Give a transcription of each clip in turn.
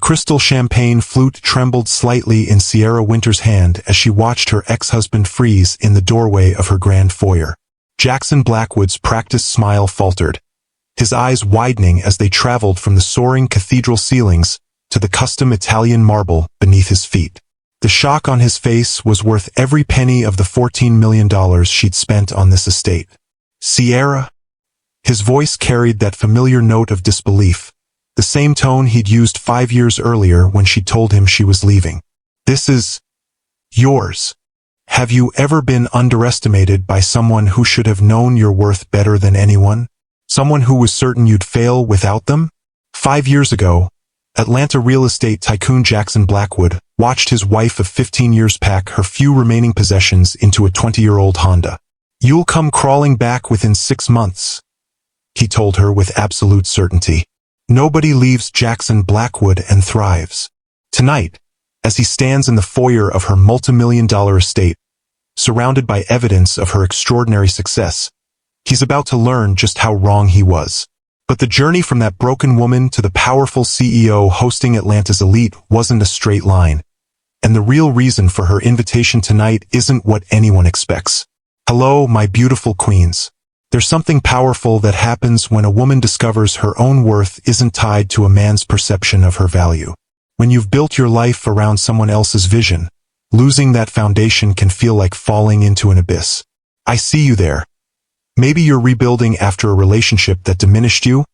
crystal champagne flute trembled slightly in Ciara Winters' hand as she watched her ex-husband freeze in the doorway of her grand foyer. Jackson Blackwood's practiced smile faltered, his eyes widening as they traveled from the soaring cathedral ceilings to the custom Italian marble beneath his feet. The shock on his face was worth every penny of the $14 million she'd spent on this estate. Ciara? His voice carried that familiar note of disbelief, the same tone he'd used 5 years earlier when she told him she was leaving. This is yours. Have you ever been underestimated by someone who should have known your worth better than anyone? Someone who was certain you'd fail without them? 5 years ago, Atlanta real estate tycoon Jackson Blackwood watched his wife of 15 years pack her few remaining possessions into a 20-year-old Honda. "You'll come crawling back within 6 months," he told her with absolute certainty. Nobody leaves Jackson Blackwood and thrives. Tonight, as he stands in the foyer of her multi-million-dollar estate, surrounded by evidence of her extraordinary success, he's about to learn just how wrong he was. But the journey from that broken woman to the powerful CEO hosting Atlanta's elite wasn't a straight line. And the real reason for her invitation tonight isn't what anyone expects. Hello, my beautiful queens. There's something powerful that happens when a woman discovers her own worth isn't tied to a man's perception of her value. When you've built your life around someone else's vision, losing that foundation can feel like falling into an abyss. I see you there. Maybe you're rebuilding after a relationship that diminished you,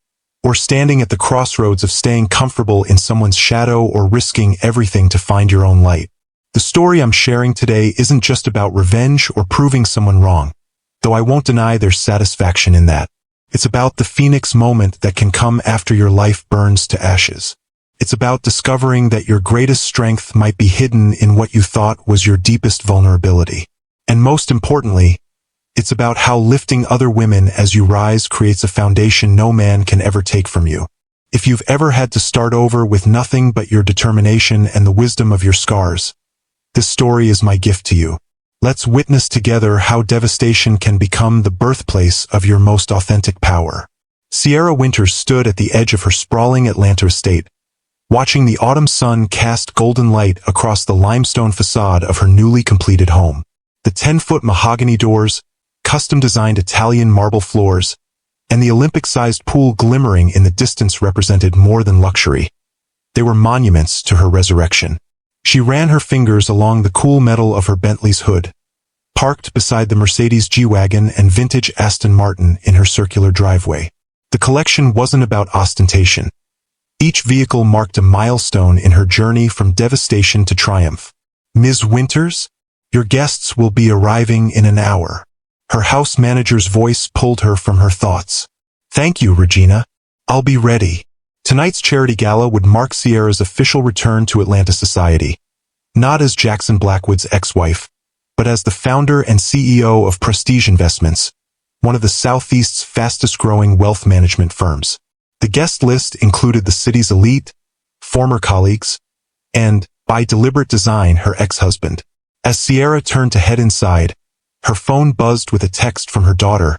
or standing at the crossroads of staying comfortable in someone's shadow or risking everything to find your own light. The story I'm sharing today isn't just about revenge or proving someone wrong, though I won't deny there's satisfaction in that. It's about the phoenix moment that can come after your life burns to ashes. It's about discovering that your greatest strength might be hidden in what you thought was your deepest vulnerability. And most importantly, it's about how lifting other women as you rise creates a foundation no man can ever take from you. If you've ever had to start over with nothing but your determination and the wisdom of your scars, this story is my gift to you. Let's witness together how devastation can become the birthplace of your most authentic power. Ciara Winters stood at the edge of her sprawling Atlanta estate, watching the autumn sun cast golden light across the limestone facade of her newly completed home. The 10-foot mahogany doors, custom-designed Italian marble floors, and the Olympic-sized pool glimmering in the distance represented more than luxury. They were monuments to her resurrection. She ran her fingers along the cool metal of her Bentley's hood, parked beside the Mercedes G-Wagon and vintage Aston Martin in her circular driveway. The collection wasn't about ostentation. Each vehicle marked a milestone in her journey from devastation to triumph. "Ms. Winters, your guests will be arriving in an hour." Her house manager's voice pulled her from her thoughts. "Thank you, Regina. I'll be ready." Tonight's charity gala would mark Ciara's official return to Atlanta society, not as Jackson Blackwood's ex-wife, but as the founder and CEO of Prestige Investments, one of the Southeast's fastest-growing wealth management firms. The guest list included the city's elite, former colleagues, and, by deliberate design, her ex-husband. As Ciara turned to head inside, her phone buzzed with a text from her daughter,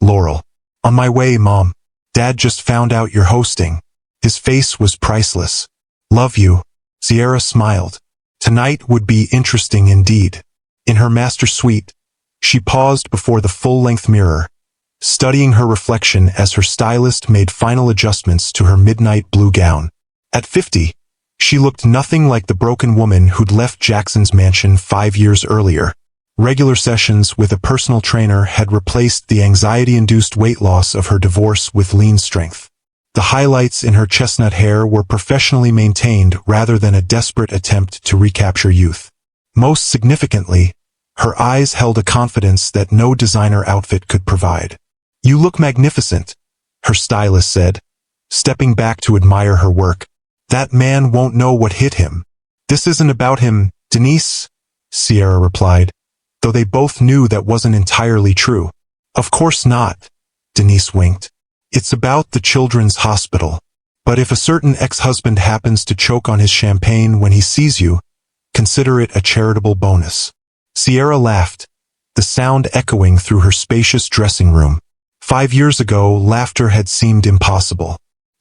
Laurel. "On my way, Mom. Dad just found out you're hosting." His face was priceless. "Love you." Ciara smiled. Tonight would be interesting indeed. In her master suite, she paused before the full-length mirror, studying her reflection as her stylist made final adjustments to her midnight blue gown. At 50, she looked nothing like the broken woman who'd left Jackson's mansion 5 years earlier. Regular sessions with a personal trainer had replaced the anxiety-induced weight loss of her divorce with lean strength. The highlights in her chestnut hair were professionally maintained rather than a desperate attempt to recapture youth. Most significantly, her eyes held a confidence that no designer outfit could provide. "You look magnificent," her stylist said, stepping back to admire her work. "That man won't know what hit him." "This isn't about him, Denise," Ciara replied, though they both knew that wasn't entirely true. "Of course not," Denise winked. "It's about the children's hospital. But if a certain ex-husband happens to choke on his champagne when he sees you, consider it a charitable bonus." Ciara laughed, the sound echoing through her spacious dressing room. 5 years ago, laughter had seemed impossible.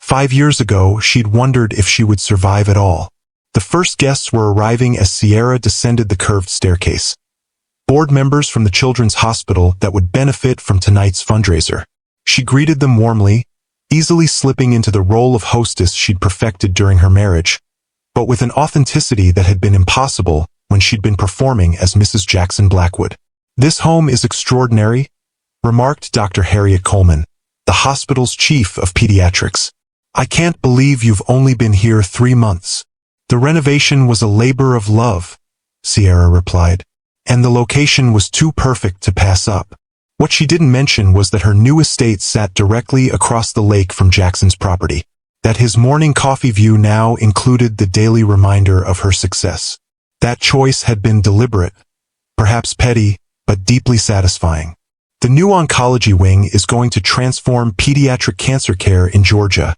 5 years ago, she'd wondered if she would survive at all. The first guests were arriving as Ciara descended the curved staircase. Board members from the children's hospital that would benefit from tonight's fundraiser. She greeted them warmly, easily slipping into the role of hostess she'd perfected during her marriage, but with an authenticity that had been impossible when she'd been performing as Mrs. Jackson Blackwood. "This home is extraordinary," remarked Dr. Harriet Coleman, the hospital's chief of pediatrics. "I can't believe you've only been here 3 months." "The renovation was a labor of love," Ciara replied, "and the location was too perfect to pass up." What she didn't mention was that her new estate sat directly across the lake from Jackson's property, that his morning coffee view now included the daily reminder of her success. That choice had been deliberate, perhaps petty, but deeply satisfying. "The new oncology wing is going to transform pediatric cancer care in Georgia,"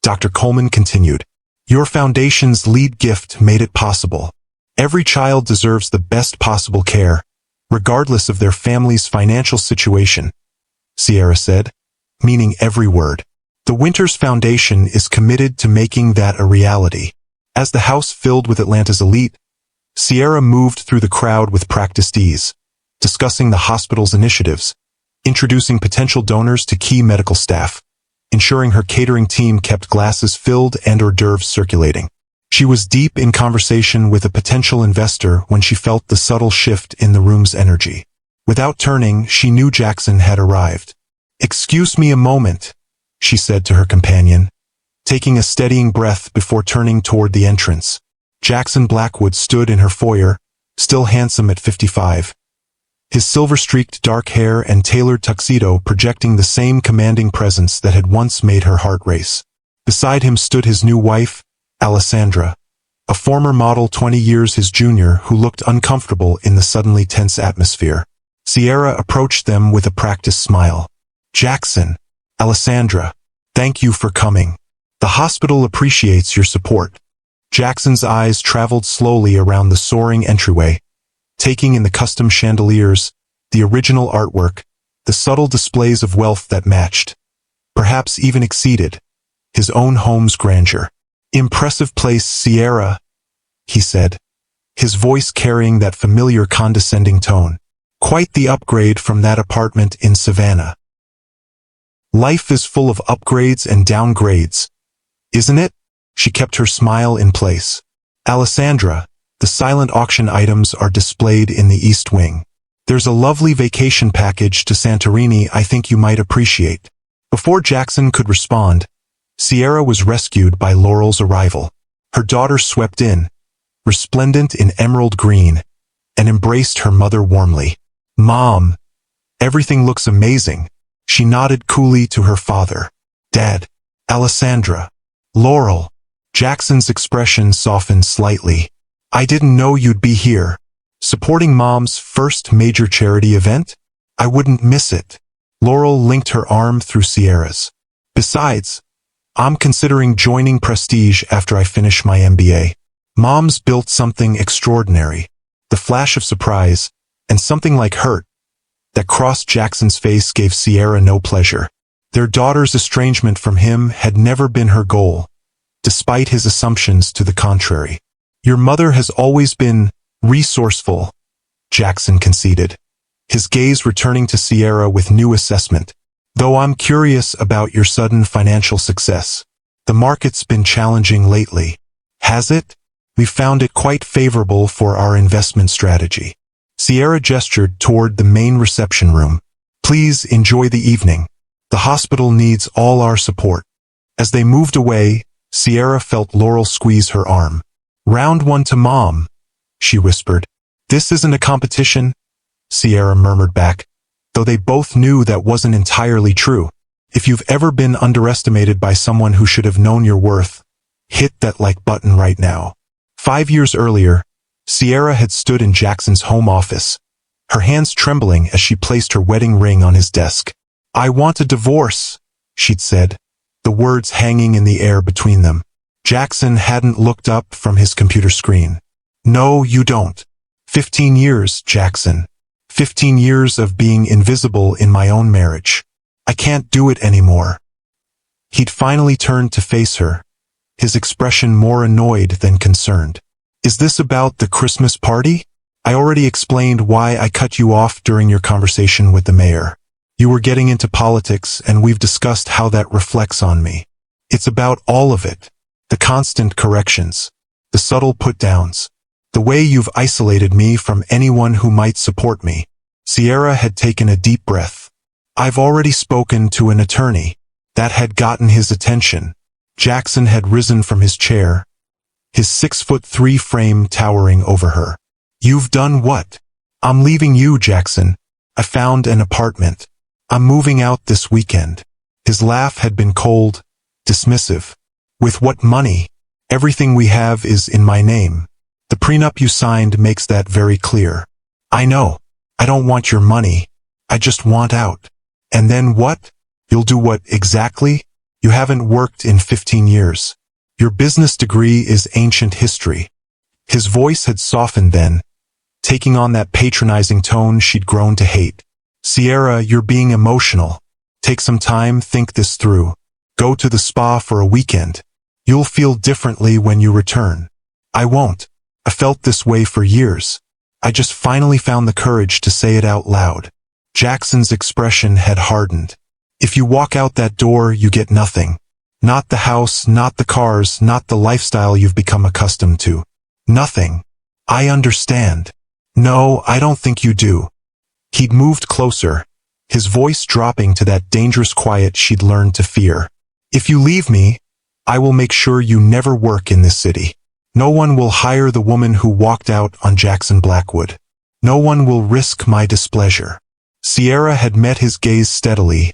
Dr. Coleman continued. "Your foundation's lead gift made it possible. Every child deserves the best possible care, regardless of their family's financial situation," Ciara said, meaning every word. "The Winters Foundation is committed to making that a reality." As the house filled with Atlanta's elite, Ciara moved through the crowd with practiced ease, discussing the hospital's initiatives, introducing potential donors to key medical staff, ensuring her catering team kept glasses filled and hors d'oeuvres circulating. She was deep in conversation with a potential investor when she felt the subtle shift in the room's energy. Without turning, she knew Jackson had arrived. "Excuse me a moment," she said to her companion, taking a steadying breath before turning toward the entrance. Jackson Blackwood stood in her foyer, still handsome at 55. His silver-streaked dark hair and tailored tuxedo projecting the same commanding presence that had once made her heart race. Beside him stood his new wife, Alessandra, a former model 20 years his junior who looked uncomfortable in the suddenly tense atmosphere. Ciara approached them with a practiced smile. "Jackson, Alessandra, thank you for coming. The hospital appreciates your support." Jackson's eyes traveled slowly around the soaring entryway, taking in the custom chandeliers, the original artwork, the subtle displays of wealth that matched, perhaps even exceeded, his own home's grandeur. "Impressive place, Ciara," he said, his voice carrying that familiar condescending tone. "Quite the upgrade from that apartment in Savannah." "Life is full of upgrades and downgrades, isn't it?" She kept her smile in place. "Alessandra, the silent auction items are displayed in the East Wing. There's a lovely vacation package to Santorini I think you might appreciate." Before Jackson could respond, Ciara was rescued by Laurel's arrival. Her daughter swept in, resplendent in emerald green, and embraced her mother warmly. "Mom, everything looks amazing," she nodded coolly to her father. "Dad, Alessandra, Laurel." Jackson's expression softened slightly. "I didn't know you'd be here. Supporting Mom's first major charity event? I wouldn't miss it." Laurel linked her arm through Ciara's. "Besides, I'm considering joining Prestige after I finish my MBA. Mom's built something extraordinary." The flash of surprise, and something like hurt, that crossed Jackson's face gave Ciara no pleasure. Their daughter's estrangement from him had never been her goal, despite his assumptions to the contrary. "Your mother has always been resourceful," Jackson conceded, his gaze returning to Ciara with new assessment. "Though I'm curious about your sudden financial success. The market's been challenging lately." "Has it?" "We found it quite favorable for our investment strategy." Ciara gestured toward the main reception room. "Please enjoy the evening. The hospital needs all our support." As they moved away, Ciara felt Laurel squeeze her arm. "Round one to Mom," she whispered. "This isn't a competition," Ciara murmured back, though they both knew that wasn't entirely true. If you've ever been underestimated by someone who should have known your worth, hit that like button right now. 5 years earlier, Ciara had stood in Jackson's home office, her hands trembling as she placed her wedding ring on his desk. "I want a divorce," she'd said, the words hanging in the air between them. Jackson hadn't looked up from his computer screen. "No, you don't. 15 years, Jackson. 15 years of being invisible in my own marriage. I can't do it anymore." He'd finally turned to face her, his expression more annoyed than concerned. Is this about the Christmas party? I already explained why I cut you off during your conversation with the mayor. You were getting into politics, and we've discussed how that reflects on me. It's about all of it. The constant corrections. The subtle put-downs. The way you've isolated me from anyone who might support me. Ciara had taken a deep breath. I've already spoken to an attorney. That had gotten his attention. Jackson had risen from his chair, his 6'3" frame towering over her. You've done what? I'm leaving you, Jackson. I found an apartment. I'm moving out this weekend. His laugh had been cold, dismissive. With what money? Everything we have is in my name. The prenup you signed makes that very clear. I know. I don't want your money. I just want out. And then what? You'll do what exactly? You haven't worked in 15 years. Your business degree is ancient history. His voice had softened then, taking on that patronizing tone she'd grown to hate. Ciara, you're being emotional. Take some time, think this through. Go to the spa for a weekend. You'll feel differently when you return. I won't. I felt this way for years. I just finally found the courage to say it out loud. Jackson's expression had hardened. If you walk out that door, you get nothing. Not the house, not the cars, not the lifestyle you've become accustomed to. Nothing. I understand. No, I don't think you do. He'd moved closer, his voice dropping to that dangerous quiet she'd learned to fear. If you leave me, I will make sure you never work in this city. No one will hire the woman who walked out on Jackson Blackwood. No one will risk my displeasure. Ciara had met his gaze steadily,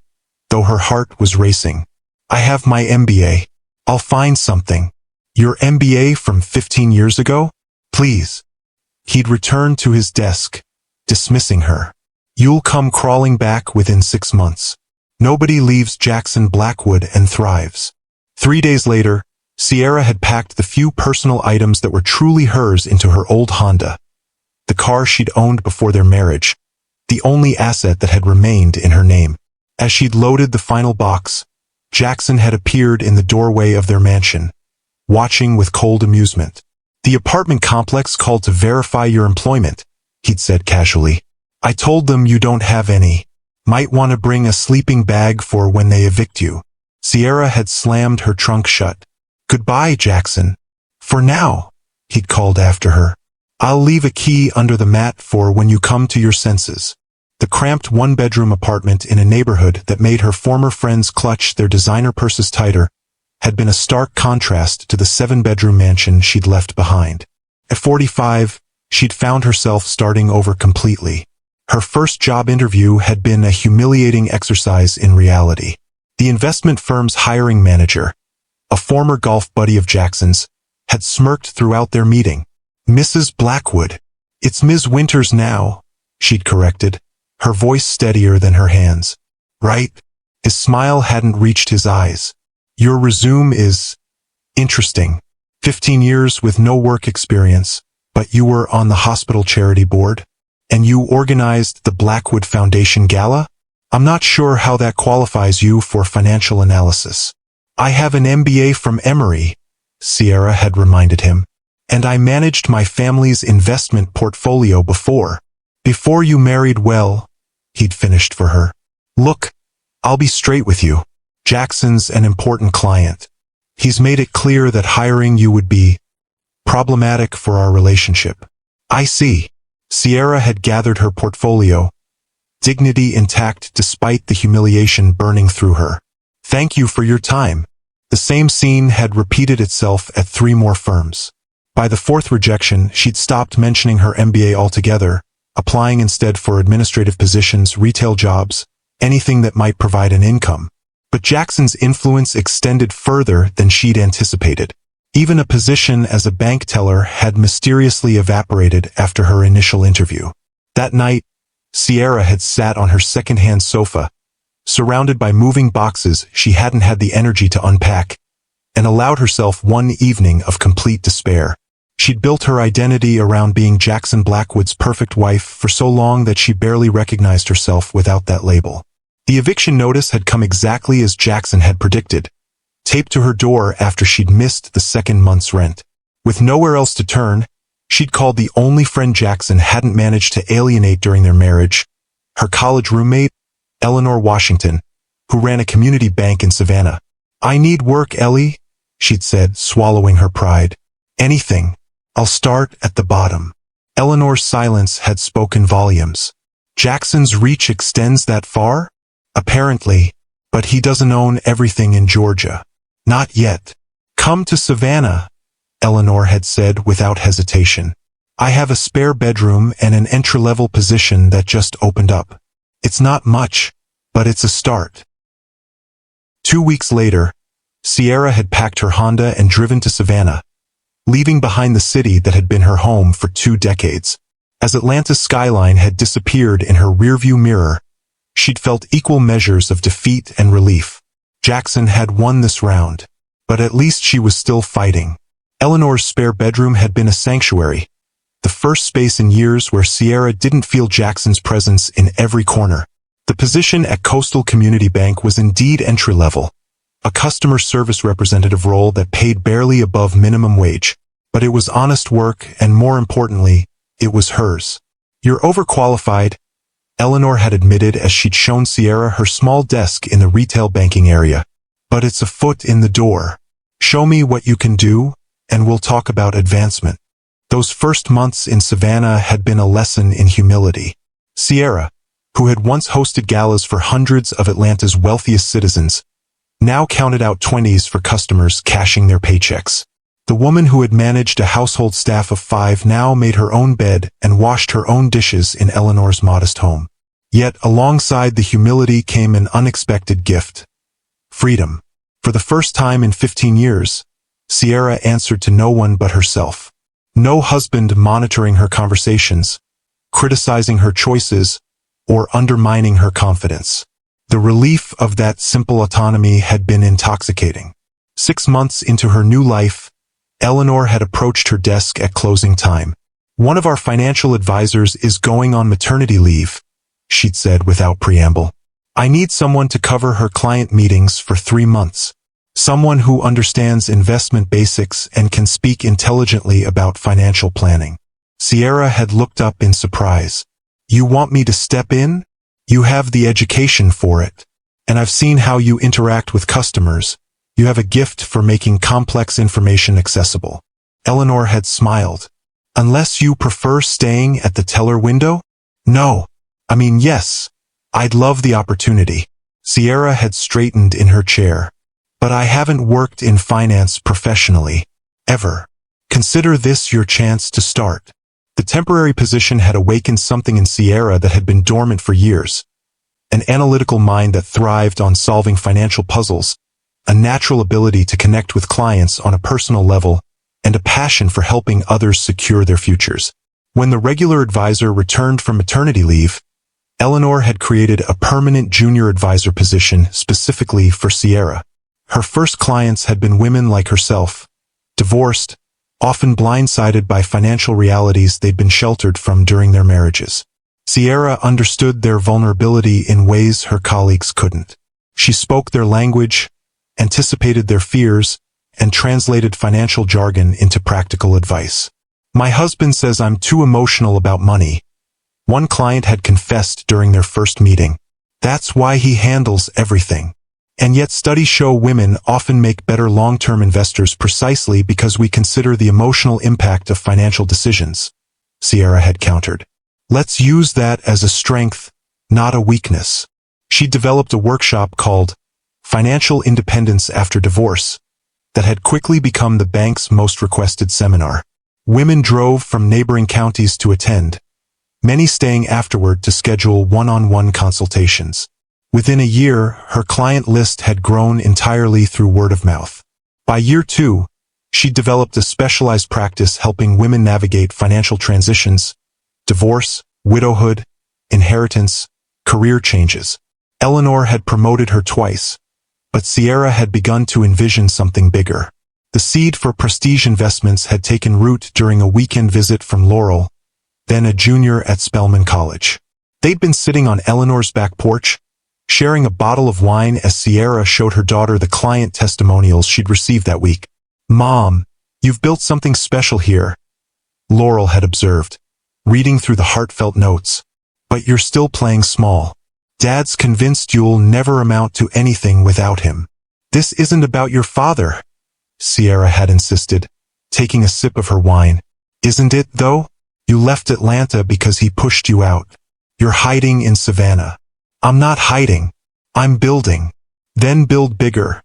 though her heart was racing. I have my MBA. I'll find something. Your MBA from 15 years ago? Please. He'd returned to his desk, dismissing her. You'll come crawling back within 6 months. Nobody leaves Jackson Blackwood and thrives. 3 days later, Ciara had packed the few personal items that were truly hers into her old Honda, the car she'd owned before their marriage, the only asset that had remained in her name. As she'd loaded the final box, Jackson had appeared in the doorway of their mansion, watching with cold amusement. The apartment complex called to verify your employment, he'd said casually. I told them you don't have any. Might want to bring a sleeping bag for when they evict you. Ciara had slammed her trunk shut. Goodbye, Jackson. For now, he'd called after her. I'll leave a key under the mat for when you come to your senses. The cramped one-bedroom apartment in a neighborhood that made her former friends clutch their designer purses tighter had been a stark contrast to the 7-bedroom mansion she'd left behind. At 45, she'd found herself starting over completely. Her first job interview had been a humiliating exercise in reality. The investment firm's hiring manager, a former golf buddy of Jackson's, had smirked throughout their meeting. Mrs. Blackwood. It's Ms. Winters now, she'd corrected, her voice steadier than her hands. Right? His smile hadn't reached his eyes. Your resume is interesting. 15 years with no work experience, but you were on the hospital charity board? And you organized the Blackwood Foundation Gala? I'm not sure how that qualifies you for financial analysis. I have an MBA from Emory, Ciara had reminded him. And I managed my family's investment portfolio before you married well, he'd finished for her. Look, I'll be straight with you. Jackson's an important client. He's made it clear that hiring you would be problematic for our relationship. I see. Ciara had gathered her portfolio, dignity intact despite the humiliation burning through her. Thank you for your time. The same scene had repeated itself at 3 more firms. By the 4th rejection, she'd stopped mentioning her MBA altogether, applying instead for administrative positions, retail jobs, anything that might provide an income. But Jackson's influence extended further than she'd anticipated. Even a position as a bank teller had mysteriously evaporated after her initial interview. That night, Ciara had sat on her second-hand sofa, surrounded by moving boxes she hadn't had the energy to unpack, and allowed herself one evening of complete despair. She'd built her identity around being Jackson Blackwood's perfect wife for so long that she barely recognized herself without that label. The eviction notice had come exactly as Jackson had predicted, taped to her door after she'd missed the second month's rent. With nowhere else to turn, she'd called the only friend Jackson hadn't managed to alienate during their marriage, her college roommate, Eleanor Washington, who ran a community bank in Savannah. "I need work, Ellie," she'd said, swallowing her pride. "Anything. I'll start at the bottom." Eleanor's silence had spoken volumes. Jackson's reach extends that far? Apparently, but he doesn't own everything in Georgia. Not yet. "Come to Savannah," Eleanor had said without hesitation. "I have a spare bedroom and an entry-level position that just opened up. It's not much, but it's a start." 2 weeks later, Ciara had packed her Honda and driven to Savannah, leaving behind the city that had been her home for 2 decades. As Atlanta's skyline had disappeared in her rearview mirror, she'd felt equal measures of defeat and relief. Jackson had won this round, but at least she was still fighting. Eleanor's spare bedroom had been a sanctuary, the first space in years where Ciara didn't feel Jackson's presence in every corner. The position at Coastal Community Bank was indeed entry-level, a customer service representative role that paid barely above minimum wage. But it was honest work, and more importantly, it was hers. "You're overqualified," Eleanor had admitted as she'd shown Ciara her small desk in the retail banking area. "But it's a foot in the door. Show me what you can do, and we'll talk about advancement." Those first months in Savannah had been a lesson in humility. Ciara, who had once hosted galas for hundreds of Atlanta's wealthiest citizens, now counted out 20s for customers cashing their paychecks. The woman who had managed a household staff of 5 now made her own bed and washed her own dishes in Eleanor's modest home. Yet alongside the humility came an unexpected gift: freedom. For the first time in 15 years, Ciara answered to no one but herself. No husband monitoring her conversations, criticizing her choices, or undermining her confidence. The relief of that simple autonomy had been intoxicating. 6 months into her new life, Eleanor had approached her desk at closing time. "One of our financial advisors is going on maternity leave," she'd said without preamble. "I need someone to cover her client meetings for 3 months. Someone who understands investment basics and can speak intelligently about financial planning." Ciara had looked up in surprise. "You want me to step in? You have the education for it. And I've seen how you interact with customers. You have a gift for making complex information accessible." Eleanor had smiled. "Unless you prefer staying at the teller window?" "No. I mean, yes. I'd love the opportunity." Ciara had straightened in her chair. "But I haven't worked in finance professionally. Ever. Consider this your chance to start." The temporary position had awakened something in Ciara that had been dormant for years. An analytical mind that thrived on solving financial puzzles, a natural ability to connect with clients on a personal level, and a passion for helping others secure their futures. When the regular advisor returned from maternity leave, Eleanor had created a permanent junior advisor position specifically for Ciara. Her first clients had been women like herself, divorced, often blindsided by financial realities they'd been sheltered from during their marriages. Ciara understood their vulnerability in ways her colleagues couldn't. She spoke their language, anticipated their fears, and translated financial jargon into practical advice. "My husband says I'm too emotional about money," one client had confessed during their first meeting. "That's why he handles everything. And yet studies show women often make better long-term investors precisely because we consider the emotional impact of financial decisions," Ciara had countered. "Let's use that as a strength, not a weakness." She developed a workshop called Financial Independence After Divorce that had quickly become the bank's most requested seminar. Women drove from neighboring counties to attend, many staying afterward to schedule one-on-one consultations. Within a year, her client list had grown entirely through word of mouth. By year 2, she developed a specialized practice helping women navigate financial transitions, divorce, widowhood, inheritance, career changes. Eleanor had promoted her twice, but Ciara had begun to envision something bigger. The seed for prestige investments had taken root during a weekend visit from Laurel, then a junior at Spelman College. They'd been sitting on Eleanor's back porch, sharing a bottle of wine as Ciara showed her daughter the client testimonials she'd received that week. "Mom, you've built something special here," Laurel had observed, reading through the heartfelt notes. "But you're still playing small. Dad's convinced you'll never amount to anything without him." "This isn't about your father," Ciara had insisted, taking a sip of her wine. "Isn't it, though? You left Atlanta because he pushed you out. You're hiding in Savannah." "I'm not hiding. I'm building." "Then build bigger,"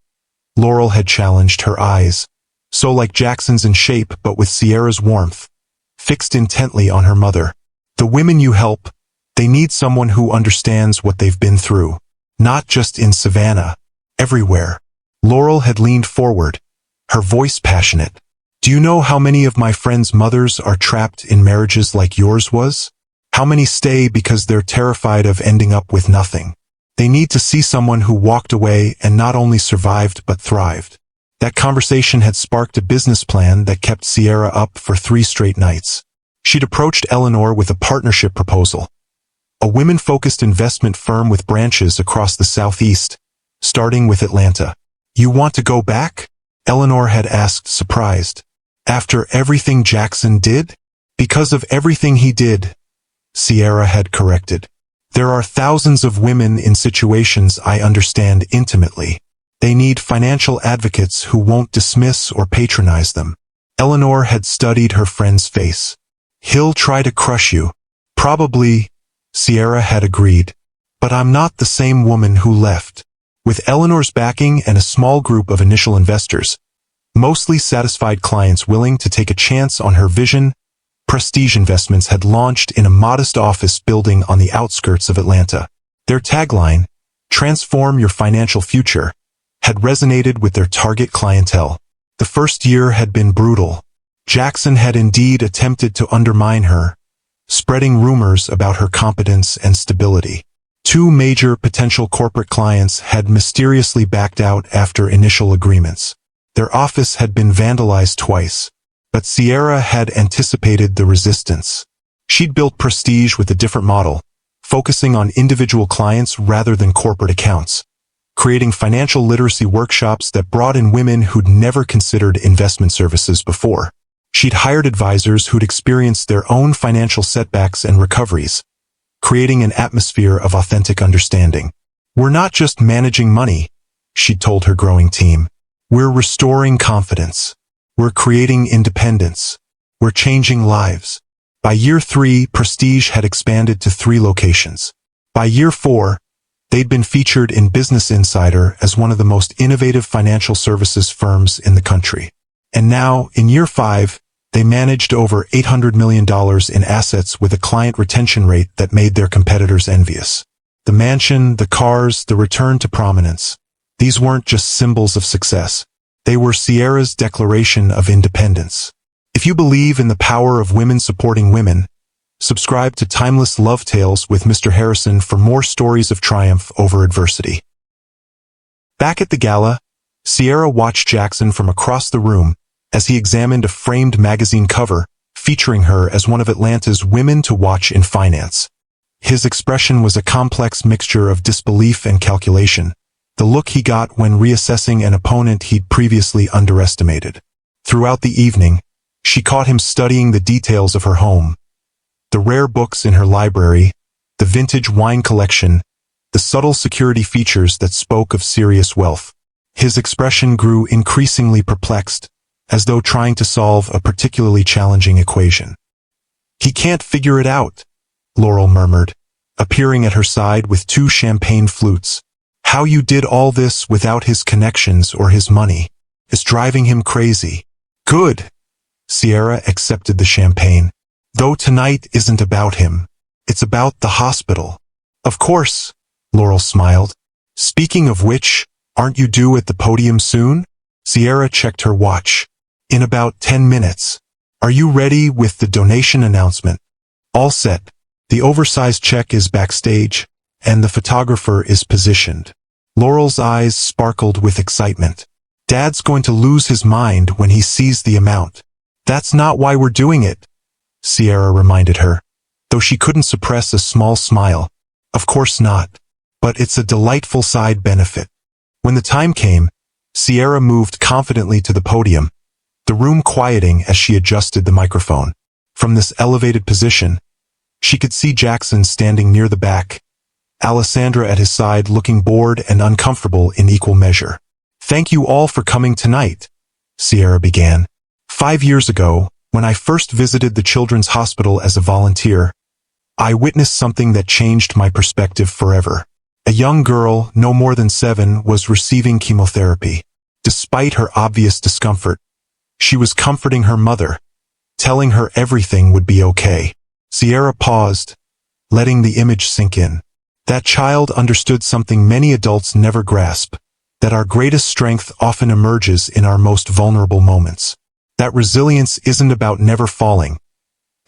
Laurel had challenged, her eyes, so like Jackson's in shape but with Ciara's warmth, fixed intently on her mother. "The women you help, they need someone who understands what they've been through. Not just in Savannah. Everywhere." Laurel had leaned forward, her voice passionate. "Do you know how many of my friends' mothers are trapped in marriages like yours was? How many stay because they're terrified of ending up with nothing? They need to see someone who walked away and not only survived but thrived." That conversation had sparked a business plan that kept Ciara up for 3 straight nights. She'd approached Eleanor with a partnership proposal. A women-focused investment firm with branches across the Southeast, starting with Atlanta. "You want to go back?" Eleanor had asked, surprised. "After everything Jackson did?" "Because of everything he did," Ciara had corrected. "There are thousands of women in situations I understand intimately. They need financial advocates who won't dismiss or patronize them." Eleanor had studied her friend's face. "He'll try to crush you." "Probably," Ciara had agreed. "But I'm not the same woman who left." With Eleanor's backing and a small group of initial investors, mostly satisfied clients willing to take a chance on her vision, Prestige Investments had launched in a modest office building on the outskirts of Atlanta. Their tagline, "Transform your financial future," had resonated with their target clientele. The first year had been brutal. Jackson had indeed attempted to undermine her, spreading rumors about her competence and stability. 2 major potential corporate clients had mysteriously backed out after initial agreements. Their office had been vandalized twice, but Ciara had anticipated the resistance. She'd built Prestige with a different model, focusing on individual clients rather than corporate accounts, creating financial literacy workshops that brought in women who'd never considered investment services before. She'd hired advisors who'd experienced their own financial setbacks and recoveries, creating an atmosphere of authentic understanding. "We're not just managing money," she'd told her growing team. "We're restoring confidence. We're creating independence. We're changing lives." By year 3, Prestige had expanded to 3 locations. By year 4, they'd been featured in Business Insider as one of the most innovative financial services firms in the country. And now, in year 5, they managed over $800 million in assets with a client retention rate that made their competitors envious. The mansion, the cars, the return to prominence. These weren't just symbols of success. They were Ciara's declaration of independence. If you believe in the power of women supporting women, subscribe to Timeless Love Tales with Mr. Harrison for more stories of triumph over adversity. Back at the gala, Ciara watched Jackson from across the room as he examined a framed magazine cover featuring her as one of Atlanta's women to watch in finance. His expression was a complex mixture of disbelief and calculation, the look he got when reassessing an opponent he'd previously underestimated. Throughout the evening, she caught him studying the details of her home, the rare books in her library, the vintage wine collection, the subtle security features that spoke of serious wealth. His expression grew increasingly perplexed, as though trying to solve a particularly challenging equation. "He can't figure it out," Laurel murmured, appearing at her side with 2 champagne flutes. "How you did all this without his connections or his money is driving him crazy." "Good." Ciara accepted the champagne. "Though tonight isn't about him. It's about the hospital." "Of course," Laurel smiled. "Speaking of which, aren't you due at the podium soon?" Ciara checked her watch. "In about 10 minutes. Are you ready with the donation announcement?" "All set. The oversized check is backstage, and the photographer is positioned." Laurel's eyes sparkled with excitement. "Dad's going to lose his mind when he sees the amount." "That's not why we're doing it," Ciara reminded her, though she couldn't suppress a small smile. "Of course not. but it's a delightful side benefit. When the time came, Ciara moved confidently to the podium, the room quieting as she adjusted the microphone. From this elevated position, she could see Jackson standing near the back, Alessandra at his side looking bored and uncomfortable in equal measure. "Thank you all for coming tonight," Ciara began. "5 years ago, when I first visited the Children's Hospital as a volunteer, I witnessed something that changed my perspective forever. A young girl, no more than 7, was receiving chemotherapy. Despite her obvious discomfort, she was comforting her mother, telling her everything would be okay." Ciara paused, letting the image sink in. That child understood something many adults never grasp, that our greatest strength often emerges in our most vulnerable moments. That resilience isn't about never falling.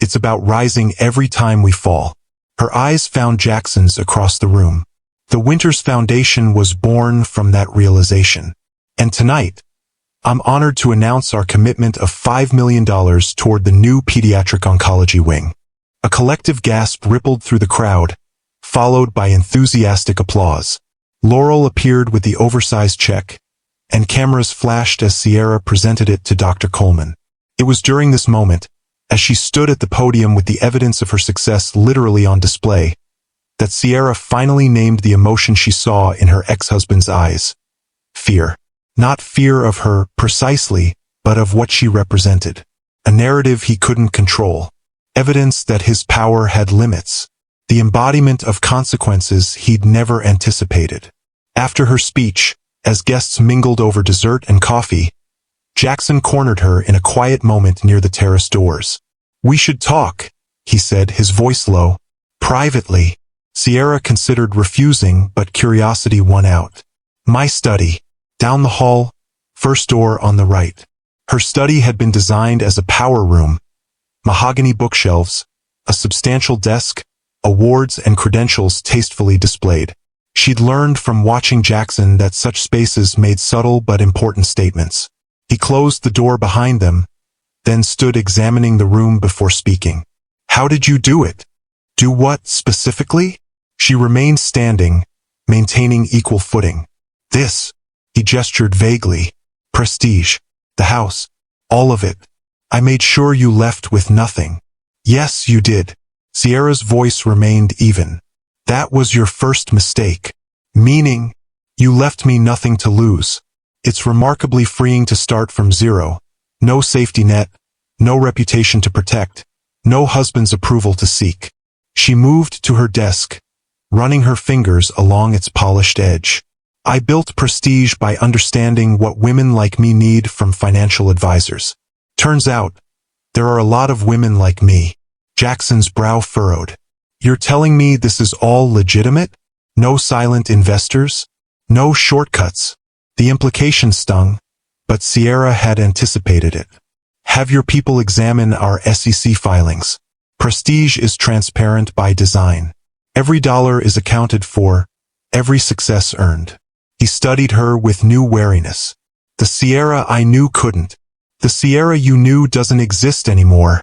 It's about rising every time we fall. Her eyes found Jackson's across the room. The Winters Foundation was born from that realization. And tonight, I'm honored to announce our commitment of $5 million toward the new pediatric oncology wing. A collective gasp rippled through the crowd, followed by enthusiastic applause. Laurel appeared with the oversized check, and cameras flashed as Ciara presented it to Dr. Coleman. It was during this moment, as she stood at the podium with the evidence of her success literally on display, that Ciara finally named the emotion she saw in her ex-husband's eyes. Fear. Not fear of her, precisely, but of what she represented. A narrative he couldn't control. Evidence that his power had limits. The embodiment of consequences he'd never anticipated. After her speech, as guests mingled over dessert and coffee, Jackson cornered her in a quiet moment near the terrace doors. "We should talk," he said, his voice low. "Privately." Ciara considered refusing, but curiosity won out. "My study. Down the hall, first door on the right." Her study had been designed as a power room. Mahogany bookshelves, a substantial desk, awards and credentials tastefully displayed. She'd learned from watching Jackson that such spaces made subtle but important statements. He closed the door behind them, then stood examining the room before speaking. "How did you do it?" "Do what, specifically?" She remained standing, maintaining equal footing. "This," he gestured vaguely. "Prestige. The house. All of it. I made sure you left with nothing." "Yes, you did." Ciara's voice remained even. "That was your first mistake." "Meaning?" "You left me nothing to lose. It's remarkably freeing to start from zero. No safety net, no reputation to protect, no husband's approval to seek." She moved to her desk, running her fingers along its polished edge. "I built prestige by understanding what women like me need from financial advisors. Turns out, there are a lot of women like me." Jackson's brow furrowed. "You're telling me this is all legitimate? No silent investors? No shortcuts?" The implication stung, but Ciara had anticipated it. "Have your people examine our SEC filings. Prestige is transparent by design. Every dollar is accounted for, every success earned." He studied her with new wariness. "The Ciara I knew couldn't. The Ciara you knew doesn't exist anymore,"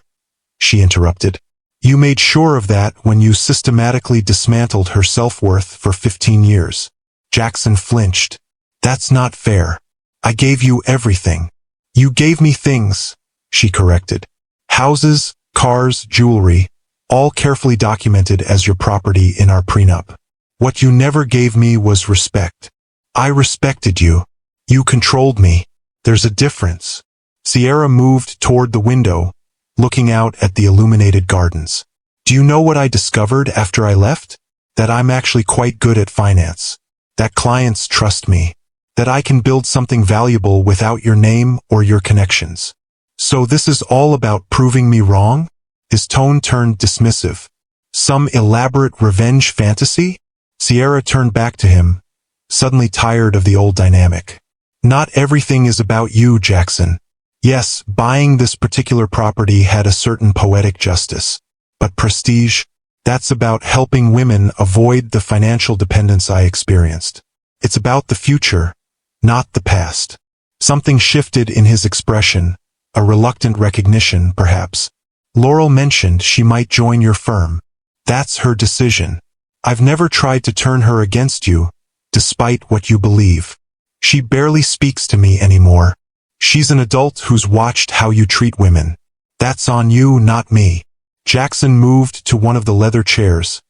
she interrupted. "You made sure of that when you systematically dismantled her self-worth for 15 years. Jackson flinched. "That's not fair. I gave you everything." "You gave me things," she corrected. "Houses, cars, jewelry, all carefully documented as your property in our prenup. What you never gave me was respect. I respected you. You controlled me. There's a difference." Ciara moved toward the window, looking out at the illuminated gardens. "Do you know what I discovered after I left? That I'm actually quite good at finance. That clients trust me. That I can build something valuable without your name or your connections. So this is all about proving me wrong?" His tone turned dismissive. "Some elaborate revenge fantasy?" Ciara turned back to him, suddenly tired of the old dynamic. "Not everything is about you, Jackson. Yes, buying this particular property had a certain poetic justice. But prestige? That's about helping women avoid the financial dependence I experienced. It's about the future, not the past." Something shifted in his expression, a reluctant recognition, perhaps. "Laurel mentioned she might join your firm. That's her decision." I've never tried to turn her against you, despite what you believe. She barely speaks to me anymore. She's an adult who's watched how you treat women. That's on you, not me. Jackson moved to one of the leather chairs,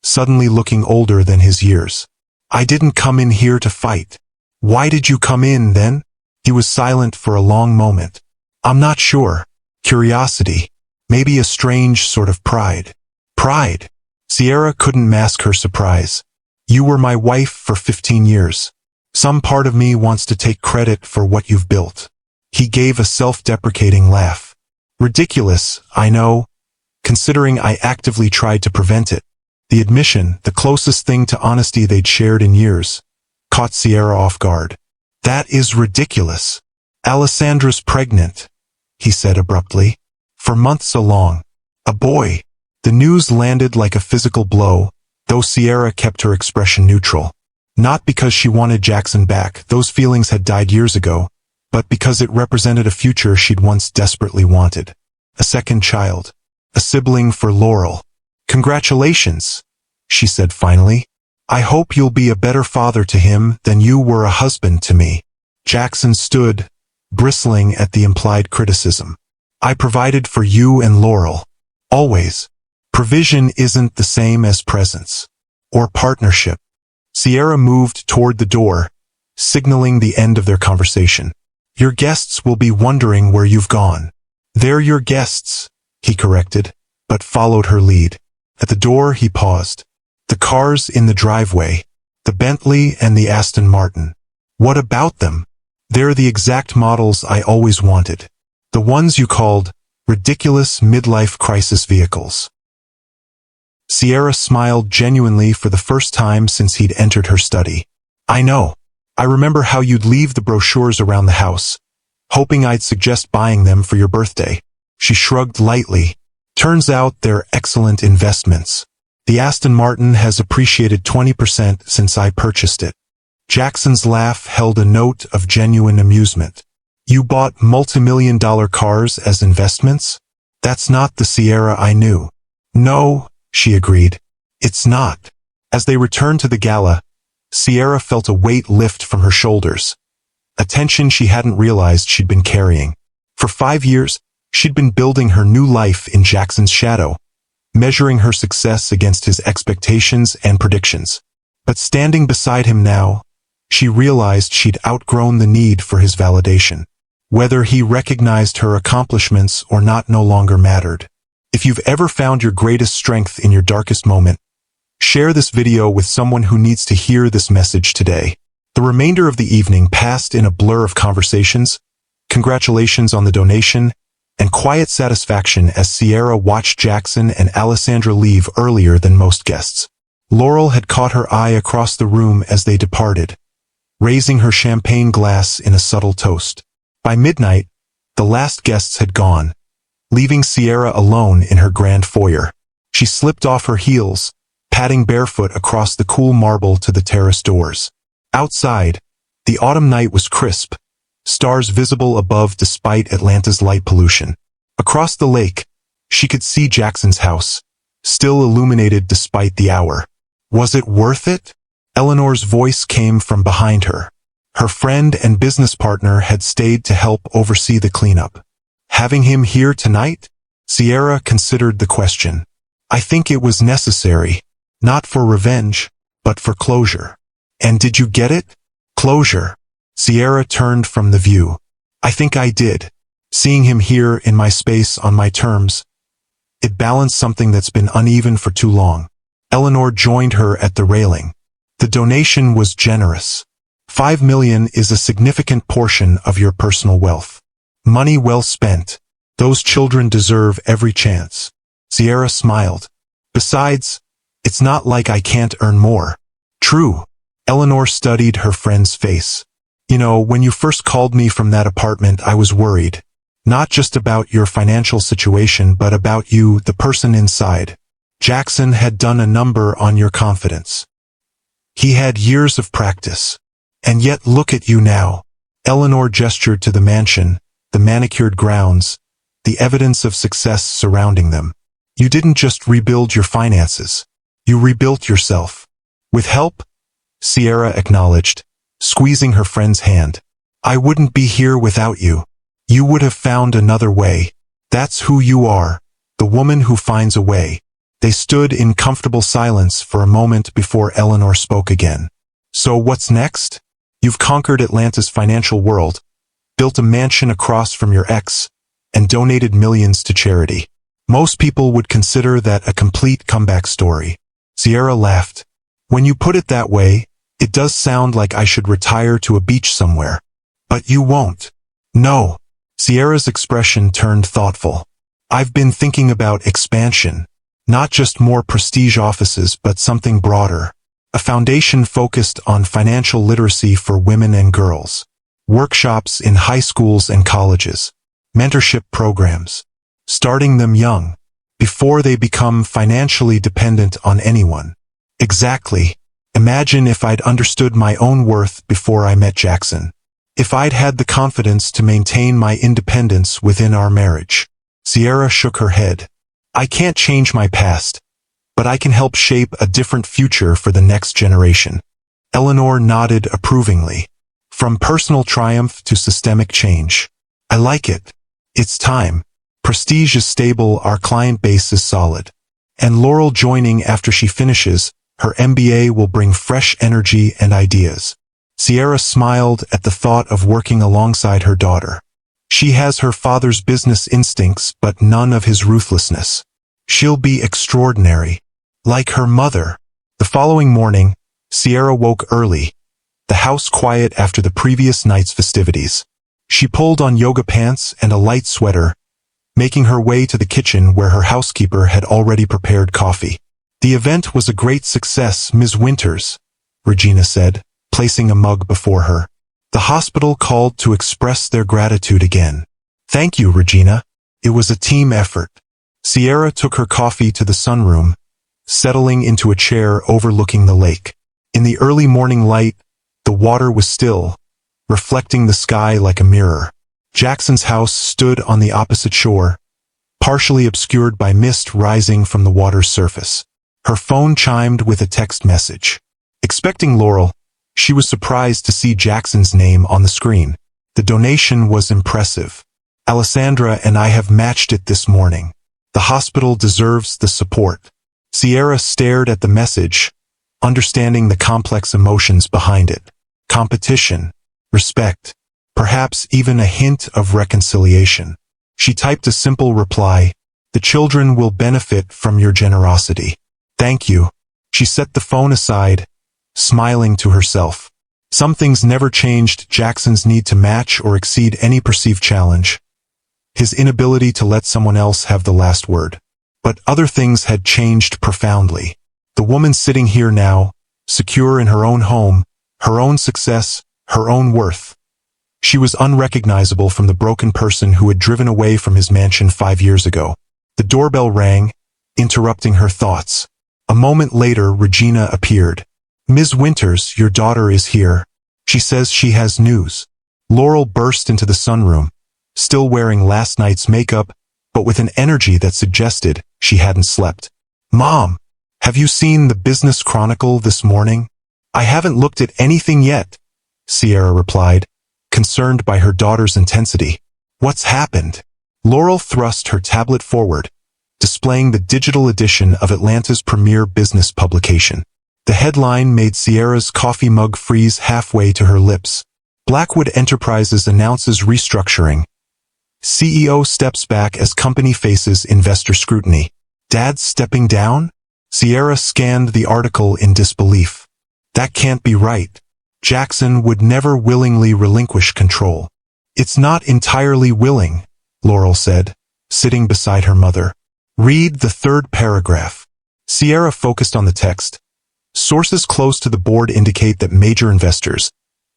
suddenly looking older than his years. I didn't come in here to fight. Why did you come in, then? He was silent for a long moment. I'm not sure. Curiosity. Maybe a strange sort of pride. Pride. Ciara couldn't mask her surprise. You were my wife for 15 years. Some part of me wants to take credit for what you've built. He gave a self-deprecating laugh. Ridiculous, I know, considering I actively tried to prevent it. The admission, the closest thing to honesty they'd shared in years, caught Ciara off guard. That is ridiculous. Alessandra's pregnant, he said abruptly. For months along. A boy. The news landed like a physical blow, though Ciara kept her expression neutral. Not because she wanted Jackson back, those feelings had died years ago, but because it represented a future she'd once desperately wanted. A second child. A sibling for Laurel. Congratulations, she said finally. I hope you'll be a better father to him than you were a husband to me. Jackson stood, bristling at the implied criticism. I provided for you and Laurel. Always. Provision isn't the same as presence. Or partnership. Ciara moved toward the door, signaling the end of their conversation. Your guests will be wondering where you've gone. They're your guests, he corrected, but followed her lead. At the door he paused. The cars in the driveway. The Bentley and the Aston Martin. What about them? They're the exact models I always wanted. The ones you called ridiculous midlife crisis vehicles. Ciara smiled genuinely for the first time since he'd entered her study. I know. I remember how you'd leave the brochures around the house, hoping I'd suggest buying them for your birthday. She shrugged lightly. Turns out they're excellent investments. The Aston Martin has appreciated 20% since I purchased it. Jackson's laugh held a note of genuine amusement. You bought multi-million-dollar cars as investments? That's not the Ciara I knew. No, she agreed. It's not. As they returned to the gala, Ciara felt a weight lift from her shoulders, a tension she hadn't realized she'd been carrying. For 5 years, she'd been building her new life in Jackson's shadow, measuring her success against his expectations and predictions. But standing beside him now, she realized she'd outgrown the need for his validation. Whether he recognized her accomplishments or not no longer mattered. If you've ever found your greatest strength in your darkest moment, share this video with someone who needs to hear this message today. The remainder of the evening passed in a blur of conversations, congratulations on the donation, and quiet satisfaction as Ciara watched Jackson and Alessandra leave earlier than most guests. Laurel had caught her eye across the room as they departed, raising her champagne glass in a subtle toast. By midnight, the last guests had gone, leaving Ciara alone in her grand foyer. She slipped off her heels, padding barefoot across the cool marble to the terrace doors. Outside, the autumn night was crisp, stars visible above despite Atlanta's light pollution. Across the lake, she could see Jackson's house, still illuminated despite the hour. Was it worth it? Eleanor's voice came from behind her. Her friend and business partner had stayed to help oversee the cleanup. Having him here tonight? Ciara considered the question. I think it was necessary, not for revenge, but for closure. And did you get it? Closure. Ciara turned from the view. I think I did. Seeing him here in my space on my terms, it balanced something that's been uneven for too long. Eleanor joined her at the railing. The donation was generous. $5 million is a significant portion of your personal wealth. Money well spent. Those children deserve every chance. Ciara smiled. Besides, it's not like I can't earn more. True. Eleanor studied her friend's face. You know, when you first called me from that apartment, I was worried. Not just about your financial situation, but about you, the person inside. Jackson had done a number on your confidence. He had years of practice. And yet look at you now. Eleanor gestured to the mansion, the manicured grounds, the evidence of success surrounding them. You didn't just rebuild your finances. You rebuilt yourself. With help? Ciara acknowledged, squeezing her friend's hand. I wouldn't be here without you. You would have found another way. That's who you are, the woman who finds a way. They stood in comfortable silence for a moment before Eleanor spoke again. So what's next? You've conquered Atlanta's financial world, built a mansion across from your ex, and donated millions to charity. Most people would consider that a complete comeback story. Ciara laughed. When you put it that way, it does sound like I should retire to a beach somewhere. But you won't. No. Ciara's expression turned thoughtful. I've been thinking about expansion. Not just more prestige offices, but something broader. A foundation focused on financial literacy for women and girls. Workshops in high schools and colleges. Mentorship programs. Starting them young, before they become financially dependent on anyone. Exactly. Imagine if I'd understood my own worth before I met Jackson. If I'd had the confidence to maintain my independence within our marriage. Ciara shook her head. I can't change my past, but I can help shape a different future for the next generation. Eleanor nodded approvingly. From personal triumph to systemic change. I like it. It's time. Prestige is stable, our client base is solid. And Laurel joining after she finishes, her MBA will bring fresh energy and ideas. Ciara smiled at the thought of working alongside her daughter. She has her father's business instincts but none of his ruthlessness. She'll be extraordinary. Like her mother. The following morning, Ciara woke early, the house quiet after the previous night's festivities. She pulled on yoga pants and a light sweater, making her way to the kitchen where her housekeeper had already prepared coffee. The event was a great success, Ms. Winters, Regina said, placing a mug before her. The hospital called to express their gratitude again. Thank you, Regina. It was a team effort. Ciara took her coffee to the sunroom, settling into a chair overlooking the lake. In the early morning light, the water was still, reflecting the sky like a mirror. Jackson's house stood on the opposite shore, partially obscured by mist rising from the water's surface. Her phone chimed with a text message. Expecting Laurel, she was surprised to see Jackson's name on the screen. The donation was impressive. Alessandra and I have matched it this morning. The hospital deserves the support. Ciara stared at the message, understanding the complex emotions behind it. Competition, respect, perhaps even a hint of reconciliation. She typed a simple reply, "The children will benefit from your generosity. Thank you." She set the phone aside, smiling to herself. Some things never changed: Jackson's need to match or exceed any perceived challenge. His inability to let someone else have the last word. But other things had changed profoundly. The woman sitting here now, secure in her own home, her own success, her own worth. She was unrecognizable from the broken person who had driven away from his mansion 5 years ago. The doorbell rang, interrupting her thoughts. A moment later, Regina appeared. "Ms. Winters, your daughter is here. She says she has news." Laurel burst into the sunroom, still wearing last night's makeup, but with an energy that suggested she hadn't slept. "Mom, have you seen the Business Chronicle this morning?" "I haven't looked at anything yet," Ciara replied, concerned by her daughter's intensity. "What's happened?" Laurel thrust her tablet forward, displaying the digital edition of Atlanta's premier business publication. The headline made Ciara's coffee mug freeze halfway to her lips. Blackwood Enterprises announces restructuring. CEO steps back as company faces investor scrutiny. Dad's stepping down? Ciara scanned the article in disbelief. That can't be right. Jackson would never willingly relinquish control. "It's not entirely willing," Laurel said, sitting beside her mother. "Read the third paragraph." Ciara focused on the text. Sources close to the board indicate that major investors,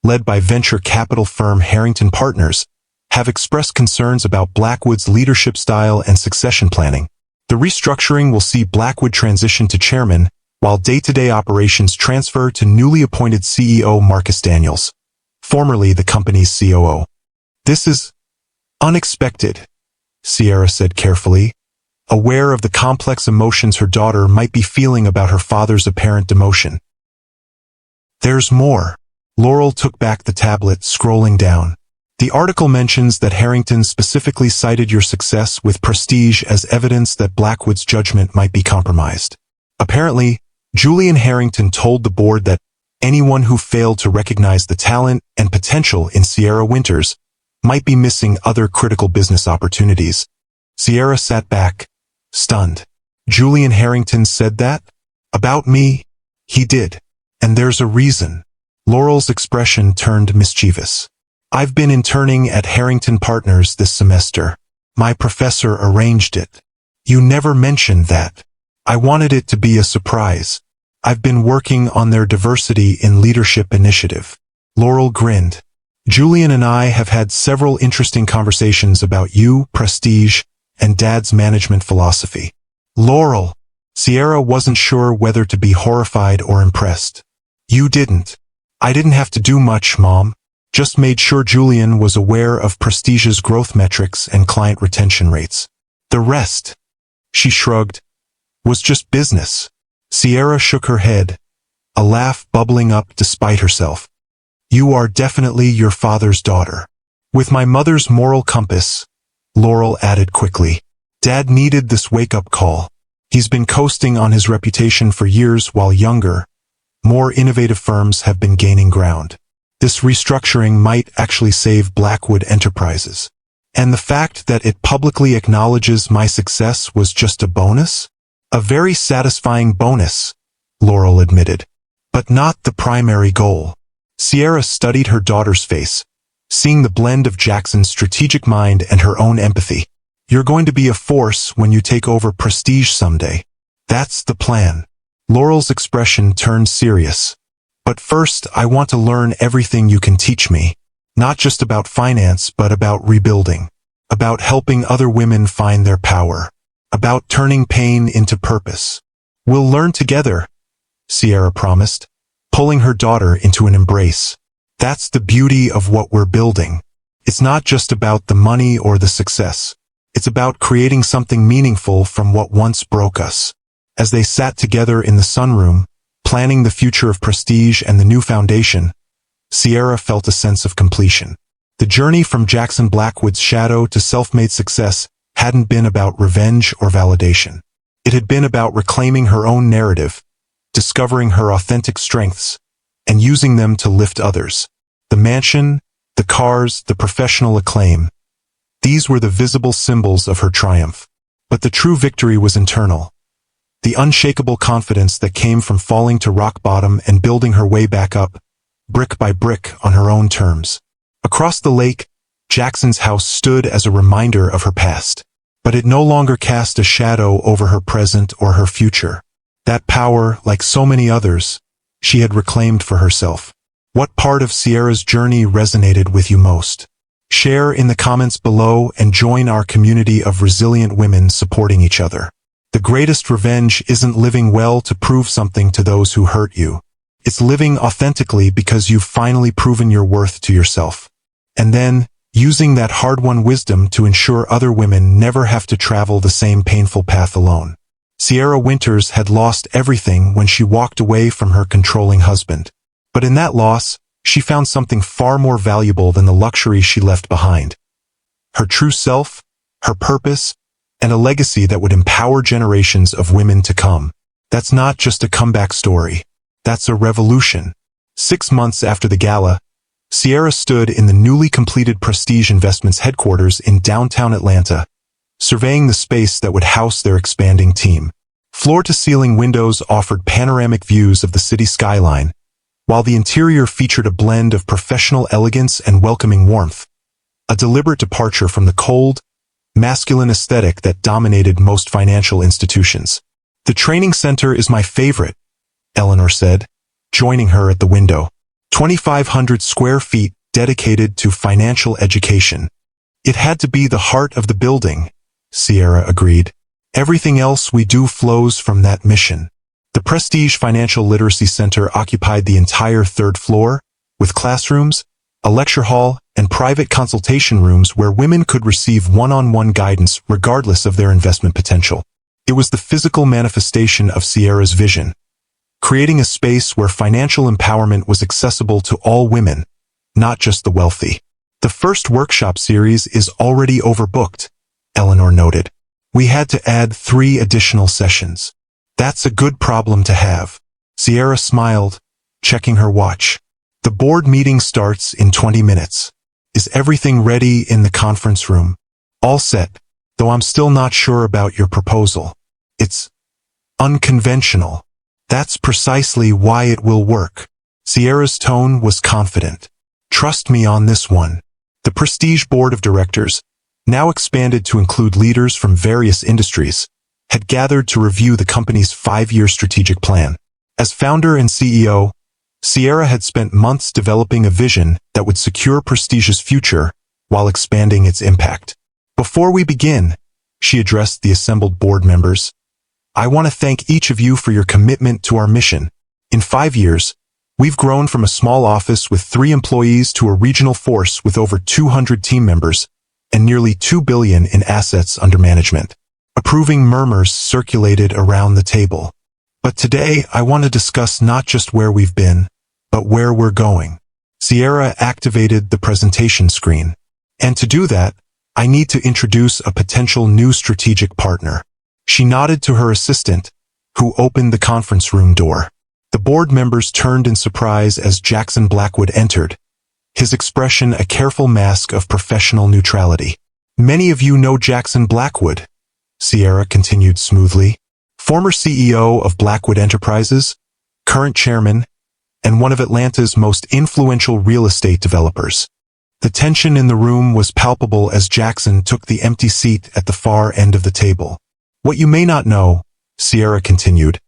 led by venture capital firm Harrington Partners, have expressed concerns about Blackwood's leadership style and succession planning. The restructuring will see Blackwood transition to chairman, while day-to-day operations transfer to newly appointed CEO Marcus Daniels, formerly the company's COO. "This is unexpected," Ciara said carefully. aware of the complex emotions her daughter might be feeling about her father's apparent demotion. There's more. Laurel took back the tablet, scrolling down. The article mentions that Harrington specifically cited your success with prestige as evidence that Blackwood's judgment might be compromised. Apparently, Julian Harrington told the board that anyone who failed to recognize the talent and potential in Ciara Winters might be missing other critical business opportunities. Ciara sat back, stunned. Julian Harrington said that? About me? He did. And there's a reason. Laurel's expression turned mischievous. I've been interning at Harrington Partners this semester. My professor arranged it. You never mentioned that. I wanted it to be a surprise. I've been working on their diversity in leadership initiative. Laurel grinned. Julian and I have had several interesting conversations about you, prestige, and Dad's management philosophy. Laurel. Ciara wasn't sure whether to be horrified or impressed. You didn't. I didn't have to do much, Mom. Just made sure Julian was aware of Prestige's growth metrics and client retention rates. The rest, she shrugged, was just business. Ciara shook her head, a laugh bubbling up despite herself. You are definitely your father's daughter. With my mother's moral compass, Laurel added quickly. Dad needed this wake-up call. He's been coasting on his reputation for years while younger, more innovative firms have been gaining ground. This restructuring might actually save Blackwood Enterprises. And the fact that it publicly acknowledges my success was just a bonus? A very satisfying bonus, Laurel admitted. But not the primary goal. Ciara studied her daughter's face, seeing the blend of Jackson's strategic mind and her own empathy. You're going to be a force when you take over Prestige someday. That's the plan. Laurel's expression turned serious. But first, I want to learn everything you can teach me. Not just about finance, but about rebuilding. About helping other women find their power. About turning pain into purpose. We'll learn together, Ciara promised, pulling her daughter into an embrace. That's the beauty of what we're building. It's not just about the money or the success. It's about creating something meaningful from what once broke us. As they sat together in the sunroom, planning the future of Prestige and the new foundation, Ciara felt a sense of completion. The journey from Jackson Blackwood's shadow to self-made success hadn't been about revenge or validation. It had been about reclaiming her own narrative, discovering her authentic strengths, and using them to lift others. The mansion, the cars, the professional acclaim. These were the visible symbols of her triumph. But the true victory was internal. The unshakable confidence that came from falling to rock bottom and building her way back up, brick by brick on her own terms. Across the lake, Jackson's house stood as a reminder of her past. But it no longer cast a shadow over her present or her future. That power, like so many others, she had reclaimed for herself. What part of Ciara's journey resonated with you most? Share in the comments below and join our community of resilient women supporting each other. The greatest revenge isn't living well to prove something to those who hurt you. It's living authentically because you've finally proven your worth to yourself. And then, using that hard-won wisdom to ensure other women never have to travel the same painful path alone. Ciara Winters had lost everything when she walked away from her controlling husband. But in that loss, she found something far more valuable than the luxury she left behind. Her true self, her purpose, and a legacy that would empower generations of women to come. That's not just a comeback story. That's a revolution. 6 months after the gala, Ciara stood in the newly completed Prestige Investments headquarters in downtown Atlanta, surveying the space that would house their expanding team. Floor-to-ceiling windows offered panoramic views of the city skyline, while the interior featured a blend of professional elegance and welcoming warmth, a deliberate departure from the cold, masculine aesthetic that dominated most financial institutions. The training center is my favorite, Eleanor said, joining her at the window. 2,500 square feet dedicated to financial education. It had to be the heart of the building, Ciara agreed. Everything else we do flows from that mission. The Prestige Financial Literacy Center occupied the entire third floor, with classrooms, a lecture hall, and private consultation rooms where women could receive one-on-one guidance regardless of their investment potential. It was the physical manifestation of Ciara's vision, creating a space where financial empowerment was accessible to all women, not just the wealthy. The first workshop series is already overbooked, Eleanor noted. We had to add 3 additional sessions. That's a good problem to have. Ciara smiled, checking her watch. The board meeting starts in 20 minutes. Is everything ready in the conference room? All set, though I'm still not sure about your proposal. It's unconventional. That's precisely why it will work. Ciara's tone was confident. Trust me on this one. The Prestige Board of Directors, now expanded to include leaders from various industries, had gathered to review the company's 5-year strategic plan. As founder and CEO, Ciara had spent months developing a vision that would secure Prestige's future while expanding its impact. Before we begin, she addressed the assembled board members, I want to thank each of you for your commitment to our mission. In 5 years, we've grown from a small office with 3 employees to a regional force with over 200 team members and nearly $2 billion in assets under management. Approving murmurs circulated around the table. But today, I want to discuss not just where we've been, but where we're going. Ciara activated the presentation screen. And to do that, I need to introduce a potential new strategic partner. She nodded to her assistant, who opened the conference room door. The board members turned in surprise as Jackson Blackwood entered, his expression a careful mask of professional neutrality. Many of you know Jackson Blackwood, Ciara continued smoothly, former CEO of Blackwood Enterprises, current chairman, and one of Atlanta's most influential real estate developers. The tension in the room was palpable as Jackson took the empty seat at the far end of the table. What you may not know, Ciara continued,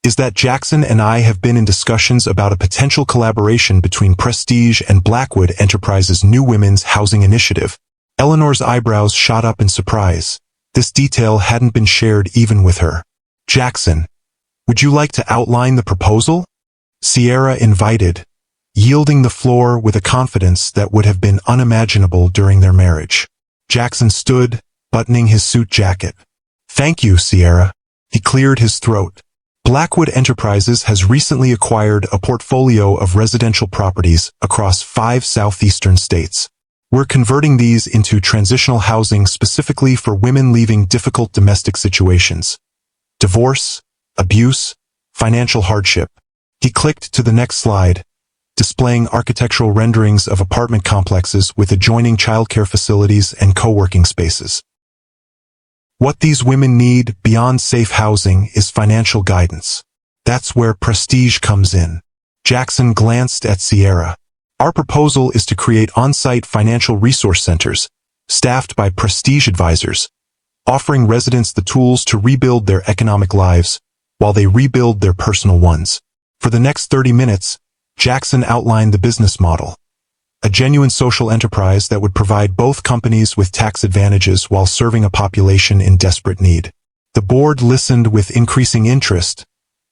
is that Jackson and I have been in discussions about a potential collaboration between Prestige and Blackwood Enterprises' new women's housing initiative. Eleanor's eyebrows shot up in surprise. This detail hadn't been shared even with her. Jackson, would you like to outline the proposal? Ciara invited, yielding the floor with a confidence that would have been unimaginable during their marriage. Jackson stood, buttoning his suit jacket. Thank you, Ciara. He cleared his throat. Blackwood Enterprises has recently acquired a portfolio of residential properties across 5 southeastern states. We're converting these into transitional housing specifically for women leaving difficult domestic situations. Divorce, abuse, financial hardship. He clicked to the next slide, displaying architectural renderings of apartment complexes with adjoining childcare facilities and co-working spaces. What these women need beyond safe housing is financial guidance. That's where Prestige comes in. Jackson glanced at Ciara. Our proposal is to create on-site financial resource centers, staffed by Prestige advisors, offering residents the tools to rebuild their economic lives while they rebuild their personal ones. For the next 30 minutes, Jackson outlined the business model. A genuine social enterprise that would provide both companies with tax advantages while serving a population in desperate need. The board listened with increasing interest,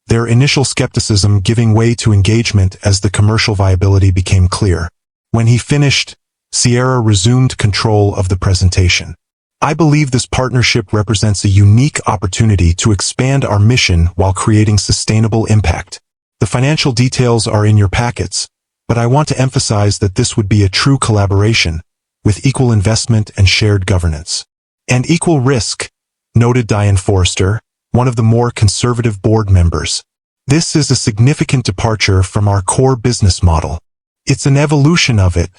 their initial skepticism giving way to engagement as the commercial viability became clear. When he finished, Ciara resumed control of the presentation. I believe this partnership represents a unique opportunity to expand our mission while creating sustainable impact. The financial details are in your packets, but I want to emphasize that this would be a true collaboration, with equal investment and shared governance. And equal risk, noted Diane Forrester, one of the more conservative board members. This is a significant departure from our core business model. It's an evolution of it,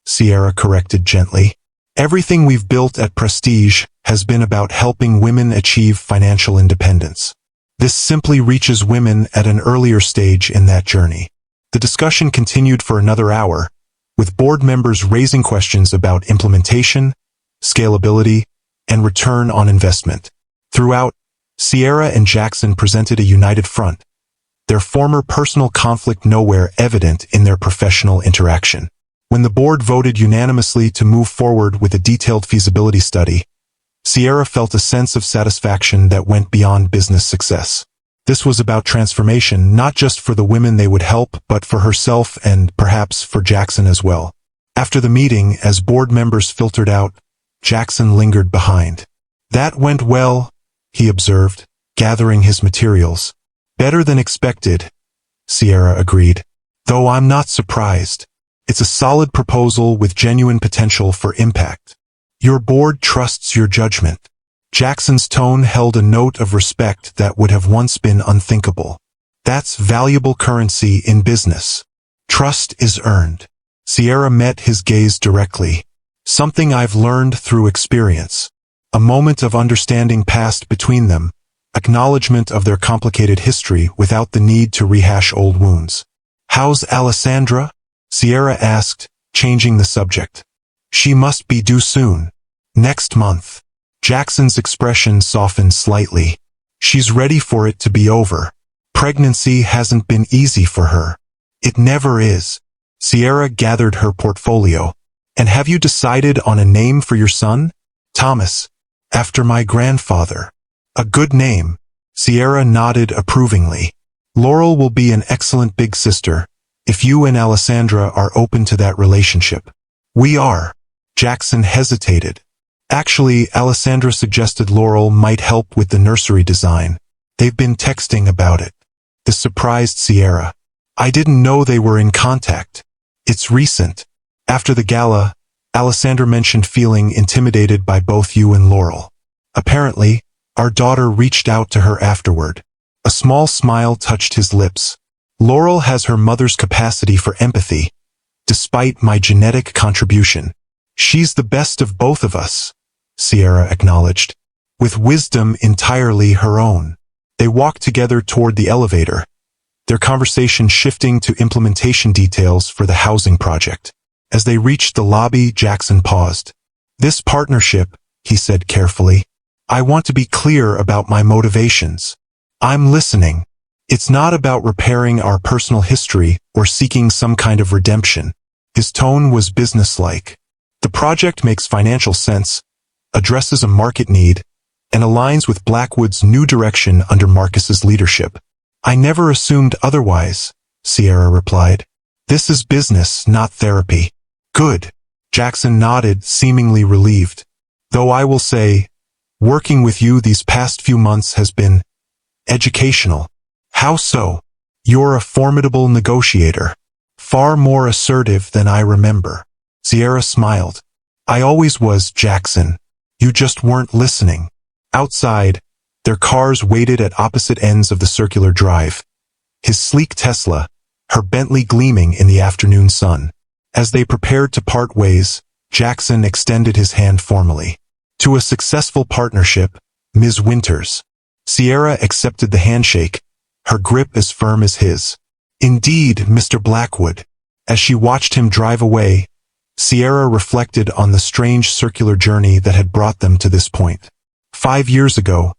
Ciara corrected gently. Everything we've built at Prestige has been about helping women achieve financial independence. This simply reaches women at an earlier stage in that journey. The discussion continued for another hour, with board members raising questions about implementation, scalability, and return on investment. Throughout, Ciara and Jackson presented a united front, their former personal conflict nowhere evident in their professional interaction. When the board voted unanimously to move forward with a detailed feasibility study, Ciara felt a sense of satisfaction that went beyond business success. This was about transformation not just for the women they would help but for herself and, perhaps, for Jackson as well. After the meeting, as board members filtered out, Jackson lingered behind. "That went well," he observed, gathering his materials. "Better than expected," Ciara agreed. "Though I'm not surprised. It's a solid proposal with genuine potential for impact. Your board trusts your judgment." Jackson's tone held a note of respect that would have once been unthinkable. "That's valuable currency in business. Trust is earned." Ciara met his gaze directly. "Something I've learned through experience." A moment of understanding passed between them, acknowledgement of their complicated history without the need to rehash old wounds. "How's Alessandra?" Ciara asked, changing the subject. "She must be due soon. Next month." Jackson's expression softened slightly. "She's ready for it to be over. Pregnancy hasn't been easy for her. It never is." Ciara gathered her portfolio. "And have you decided on a name for your son?" "Thomas, after my grandfather." "A good name." Ciara nodded approvingly. "Laurel will be an excellent big sister, if you and Alessandra are open to that relationship." "We are." Jackson hesitated. "Actually, Alessandra suggested Laurel might help with the nursery design. They've been texting about it." This surprised Ciara. "I didn't know they were in contact." "It's recent. After the gala, Alessandra mentioned feeling intimidated by both you and Laurel. Apparently, our daughter reached out to her afterward." A small smile touched his lips. "Laurel has her mother's capacity for empathy, despite my genetic contribution. She's the best of both of us," Ciara acknowledged, "with wisdom entirely her own." They walked together toward the elevator, their conversation shifting to implementation details for the housing project. As they reached the lobby, Jackson paused. "This partnership," he said carefully, "I want to be clear about my motivations. I'm listening. It's not about repairing our personal history or seeking some kind of redemption." His tone was businesslike. "The project makes financial sense, addresses a market need, and aligns with Blackwood's new direction under Marcus's leadership." "I never assumed otherwise," Ciara replied. "This is business, not therapy." "Good." Jackson nodded, seemingly relieved. "Though I will say, working with you these past few months has been educational." "How so?" "You're a formidable negotiator. Far more assertive than I remember." Ciara smiled. "I always was, Jackson. You just weren't listening." Outside, their cars waited at opposite ends of the circular drive. His sleek Tesla, her Bentley gleaming in the afternoon sun. As they prepared to part ways, Jackson extended his hand formally. "To a successful partnership, Ms. Winters." Ciara accepted the handshake, her grip as firm as his. "Indeed, Mr. Blackwood." As she watched him drive away, Ciara reflected on the strange circular journey that had brought them to this point. 5 years ago,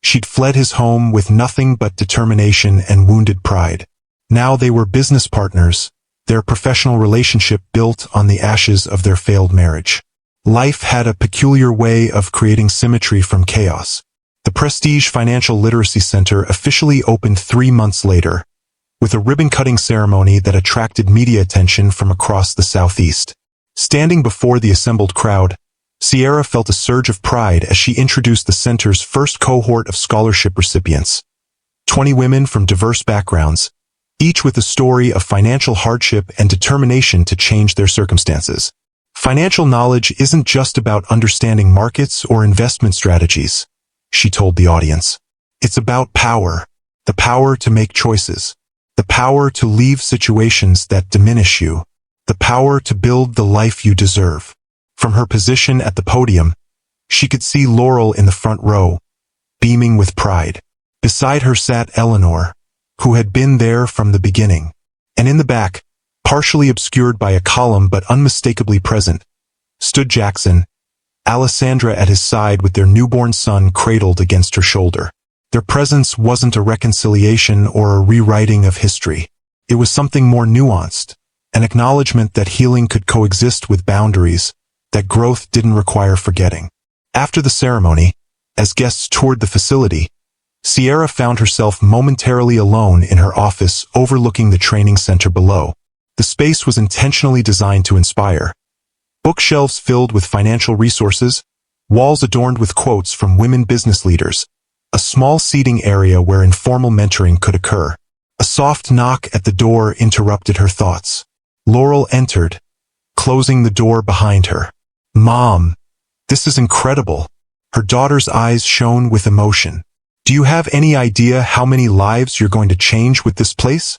she'd fled his home with nothing but determination and wounded pride. Now they were business partners, their professional relationship built on the ashes of their failed marriage. Life had a peculiar way of creating symmetry from chaos. The Prestige Financial Literacy Center officially opened 3 months later, with a ribbon-cutting ceremony that attracted media attention from across the Southeast. Standing before the assembled crowd, Ciara felt a surge of pride as she introduced the center's first cohort of scholarship recipients. 20 women from diverse backgrounds, each with a story of financial hardship and determination to change their circumstances. "Financial knowledge isn't just about understanding markets or investment strategies," she told the audience. "It's about power, the power to make choices, the power to leave situations that diminish you, the power to build the life you deserve." From her position at the podium, she could see Laurel in the front row, beaming with pride. Beside her sat Eleanor, who had been there from the beginning. And in the back, partially obscured by a column but unmistakably present, stood Jackson, Alessandra at his side with their newborn son cradled against her shoulder. Their presence wasn't a reconciliation or a rewriting of history. It was something more nuanced, an acknowledgement that healing could coexist with boundaries, that growth didn't require forgetting. After the ceremony, as guests toured the facility, Ciara found herself momentarily alone in her office overlooking the training center below. The space was intentionally designed to inspire, Bookshelves filled with financial resources, walls adorned with quotes from women business leaders, a small seating area where informal mentoring could occur. A soft knock at the door interrupted her thoughts. Laurel entered, closing the door behind her. "Mom, this is incredible." Her daughter's eyes shone with emotion. "Do you have any idea how many lives you're going to change with this place?"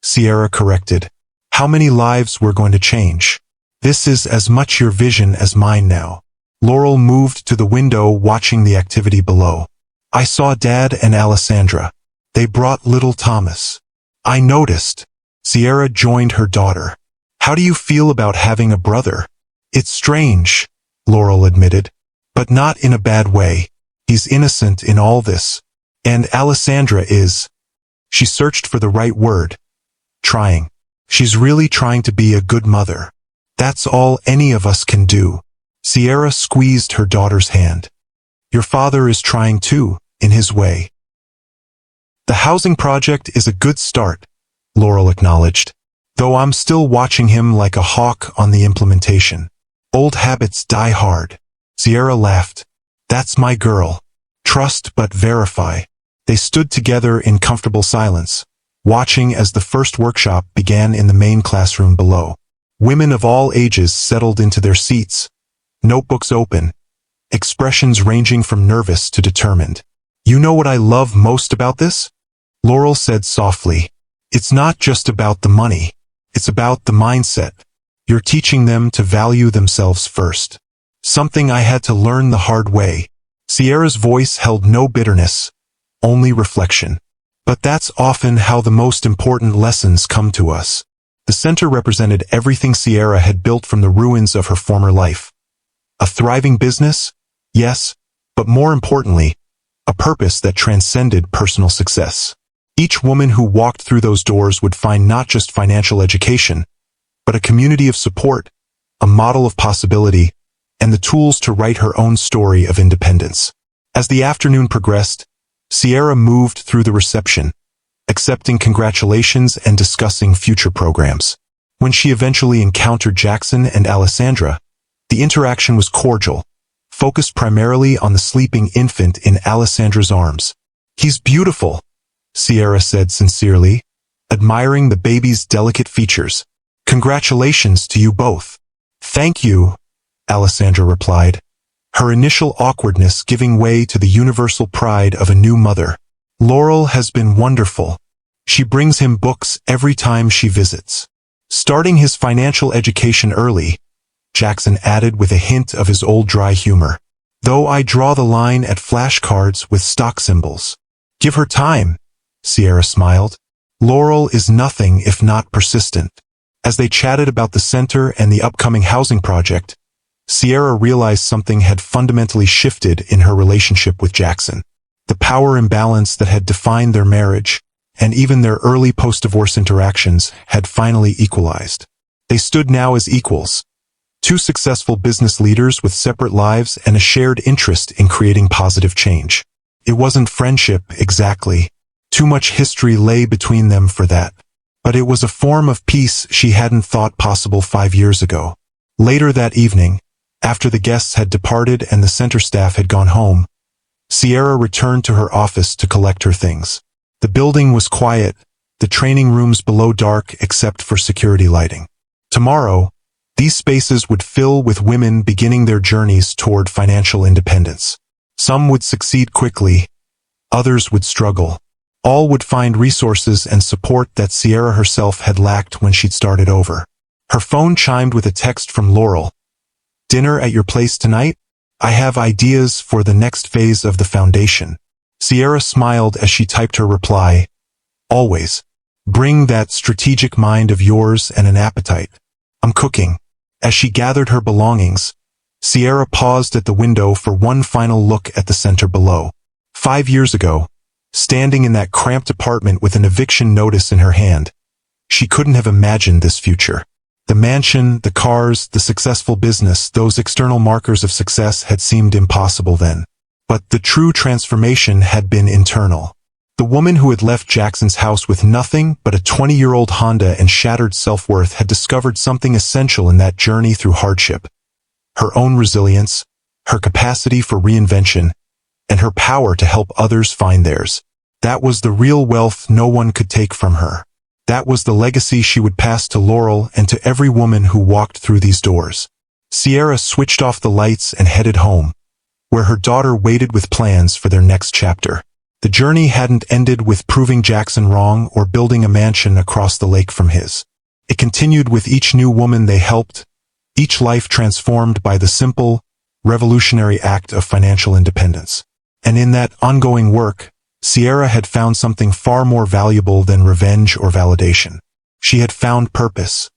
Ciara corrected. "How many lives we're going to change? This is as much your vision as mine now." Laurel moved to the window watching the activity below. "I saw Dad and Alessandra. They brought little Thomas." "I noticed." Ciara joined her daughter. "How do you feel about having a brother?" "It's strange," Laurel admitted, "but not in a bad way. He's innocent in all this. And Alessandra is—" She searched for the right word. "Trying. She's really trying to be a good mother. That's all any of us can do." Ciara squeezed her daughter's hand. "Your father is trying too, in his way." "The housing project is a good start," Laurel acknowledged, "though I'm still watching him like a hawk on the implementation. Old habits die hard." Ciara laughed. "That's my girl. Trust but verify." They stood together in comfortable silence, watching as the first workshop began in the main classroom below. Women of all ages settled into their seats, notebooks open, expressions ranging from nervous to determined. "You know what I love most about this?" Laurel said softly. "It's not just about the money. It's about the mindset. You're teaching them to value themselves first. Something I had to learn the hard way." Ciara's voice held no bitterness, only reflection. "But that's often how the most important lessons come to us." The center represented everything Ciara had built from the ruins of her former life. A thriving business? Yes, but more importantly, a purpose that transcended personal success. Each woman who walked through those doors would find not just financial education, but a community of support, a model of possibility, and the tools to write her own story of independence. As the afternoon progressed, Ciara moved through the reception, accepting congratulations and discussing future programs. When she eventually encountered Jackson and Alessandra, the interaction was cordial, focused primarily on the sleeping infant in Alessandra's arms. "He's beautiful," Ciara said sincerely, admiring the baby's delicate features. "Congratulations to you both." "Thank you," Alessandra replied, her initial awkwardness giving way to the universal pride of a new mother. "Laurel has been wonderful. She brings him books every time she visits." Starting his financial education early, Jackson added with a hint of his old dry humor. "Though I draw the line at flashcards with stock symbols." "Give her time," Ciara smiled. "Laurel is nothing if not persistent." As they chatted about the center and the upcoming housing project, Ciara realized something had fundamentally shifted in her relationship with Jackson. The power imbalance that had defined their marriage, and even their early post-divorce interactions, had finally equalized. They stood now as equals, two successful business leaders with separate lives and a shared interest in creating positive change. It wasn't friendship, exactly. Too much history lay between them for that. But it was a form of peace she hadn't thought possible 5 years ago. Later that evening, after the guests had departed and the center staff had gone home, Ciara returned to her office to collect her things. The building was quiet, the training rooms below dark except for security lighting. Tomorrow, these spaces would fill with women beginning their journeys toward financial independence. Some would succeed quickly, others would struggle. All would find resources and support that Ciara herself had lacked when she'd started over. Her phone chimed with a text from Laurel. "Dinner at your place tonight? I have ideas for the next phase of the foundation." Ciara smiled as she typed her reply. "Always. Bring that strategic mind of yours and an appetite. I'm cooking." As she gathered her belongings, Ciara paused at the window for one final look at the center below. 5 years ago, standing in that cramped apartment with an eviction notice in her hand, she couldn't have imagined this future. The mansion, the cars, the successful business, those external markers of success had seemed impossible then. But the true transformation had been internal. The woman who had left Jackson's house with nothing but a 20-year-old Honda and shattered self-worth had discovered something essential in that journey through hardship. Her own resilience, her capacity for reinvention, and her power to help others find theirs. That was the real wealth no one could take from her. That was the legacy she would pass to Laurel and to every woman who walked through these doors. Ciara switched off the lights and headed home, where her daughter waited with plans for their next chapter. The journey hadn't ended with proving Jackson wrong or building a mansion across the lake from his. It continued with each new woman they helped, each life transformed by the simple, revolutionary act of financial independence. And in that ongoing work, Ciara had found something far more valuable than revenge or validation. She had found purpose,